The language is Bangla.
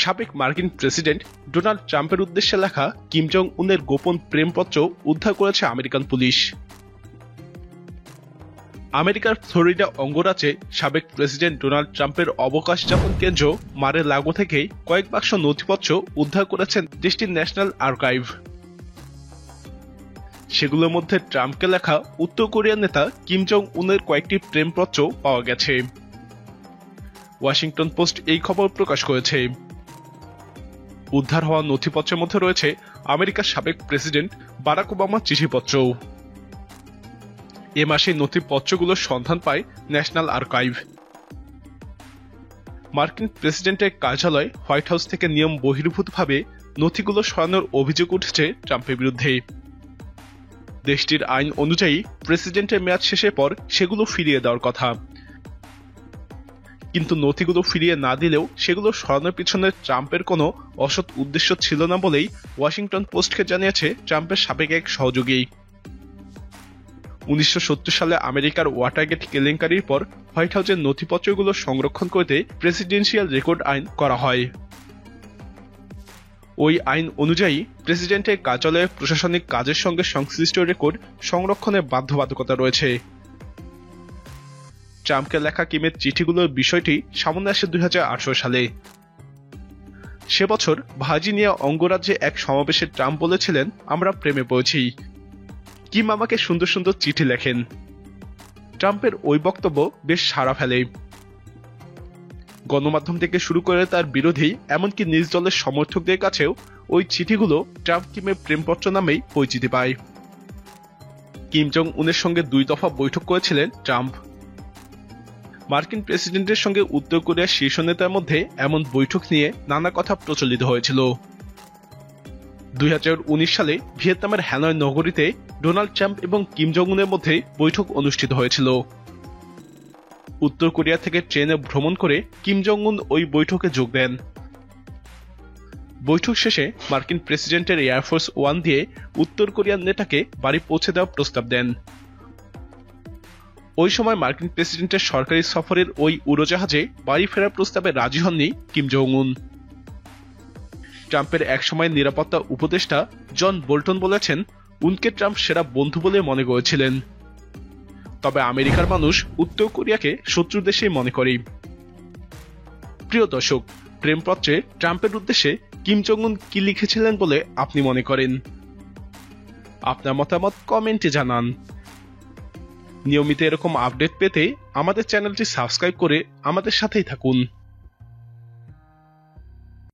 সাবেক মার্কিন প্রেসিডেন্ট ডোনাল্ড ট্রাম্পের উদ্দেশ্যে লেখা কিম জং উনের গোপন প্রেমপত্র উদ্ধার করেছে আমেরিকান পুলিশ। আমেরিকার ফ্লোরিডা অঙ্গরাজ্যে সাবেক প্রেসিডেন্ট ডোনাল্ড ট্রাম্পের অবকাশ যাপন কেন্দ্র মারে লাগো থেকে কয়েক বাক্স নথিপত্র উদ্ধার করেছেন দেশটির ন্যাশনাল আর্কাইভ। সেগুলোর মধ্যে ট্রাম্পকে লেখা উত্তর কোরিয়ার নেতা কিম জং উনের কয়েকটি প্রেমপত্র পাওয়া গেছে। ওয়াশিংটন পোস্ট এই খবর প্রকাশ করেছে। উদ্ধার হওয়া নথিপত্রের মধ্যে রয়েছে আমেরিকার সাবেক প্রেসিডেন্ট বারাক ওবামার চিঠিপত্র। এ মাসে নথিপত্রগুলোর সন্ধান পায় ন্যাশনাল আর্কাইভ। মার্কিন প্রেসিডেন্টের কার্যালয় হোয়াইট হাউস থেকে নিয়ম বহির্ভূতভাবে নথিগুলো সরানোর অভিযোগ উঠেছে ট্রাম্পের বিরুদ্ধে। দেশটির আইন অনুযায়ী প্রেসিডেন্টের মেয়াদ শেষের পর সেগুলো ফিরিয়ে দেওয়ার কথা, কিন্তু নথিগুলো ফিরিয়ে না দিলেও সেগুলো সরানোর পিছনে ট্রাম্পের কোনো অসৎ উদ্দেশ্য ছিল না বলেই ওয়াশিংটন পোস্টকে জানিয়েছে ট্রাম্পের সাবেক এক সহযোগী। 1970 সালে আমেরিকার ওয়াটারগেট কেলেঙ্কারির পর হোয়াইট হাউসের নথিপত্রগুলো সংরক্ষণ করতে প্রেসিডেন্সিয়াল রেকর্ড আইন করা হয়। ওই আইন অনুযায়ী প্রেসিডেন্টের কার্যালয়ের প্রশাসনিক কাজের সঙ্গে সংশ্লিষ্ট রেকর্ড সংরক্ষণের বাধ্যবাধকতা রয়েছে। ট্রাম্পকে লেখা কিমের চিঠিগুলোর বিষয়টি সামনে আসে 2018 সালে। সে বছর ভার্জিনিয়া অঙ্গরাজ্যে এক সমাবেশে ট্রাম্প বলেছিলেন, আমরা প্রেমে পড়েছি, কিম আমাকে সুন্দর সুন্দর চিঠি লেখেন। ট্রাম্পের ওই বক্তব্য বেশ সাড়া ফেলে। গণমাধ্যম থেকে শুরু করে তার বিরোধী এমনকি নিজ দলের সমর্থকদের কাছেও ওই চিঠিগুলো ট্রাম্প কিমের প্রেমপত্র নামেই পরিচিতি পায়। কিম জং উনের সঙ্গে 2 দফা বৈঠক করেছিলেন ট্রাম্প। মার্কিন প্রেসিডেন্টের সঙ্গে উত্তর কোরিয়ার শীর্ষ নেতার মধ্যে এমন বৈঠক নিয়ে নানা কথা প্রচলিত হয়েছিল। 2019 সালে ভিয়েতনামের হ্যানয় নগরীতে ডোনাল্ড ট্রাম্প এবং কিম জং উনের মধ্যে বৈঠক অনুষ্ঠিত হয়েছিল। উত্তর কোরিয়া থেকে ট্রেনে ভ্রমণ করে কিম জং উন ওই বৈঠকে যোগ দেন। বৈঠক শেষে মার্কিন প্রেসিডেন্টের এয়ারফোর্স ওয়ান দিয়ে উত্তর কোরিয়ার নেতাকে বাড়ি পৌঁছে দেওয়ার প্রস্তাব দেন। ওই সময় মার্কিন প্রেসিডেন্টের সরকারি সফরের ওই উড়োজাহাজে বাড়ি ফেরার প্রস্তাবে রাজি হননি কিম জং উন। ট্রাম্পের একসময়ের নিরাপত্তা উপদেষ্টা জন বোল্টন বলেছেন, উনকে ট্রাম্প সেরা বন্ধু বলে মনে করেছিলেন। তবে আমেরিকার মানুষ উত্তর কোরিয়াকে শত্রু দেশেই মনে করে। প্রিয় দর্শক, প্রেমপত্রে ট্রাম্পের উদ্দেশ্যে কিম জং উন কি লিখেছিলেন বলে আপনি মনে করেন? আপনার মতামত কমেন্টে জানান। নিয়মিত এরকম আপডেট পেতে আমাদের চ্যানেলটি সাবস্ক্রাইব করে আমাদের সাথেই থাকুন।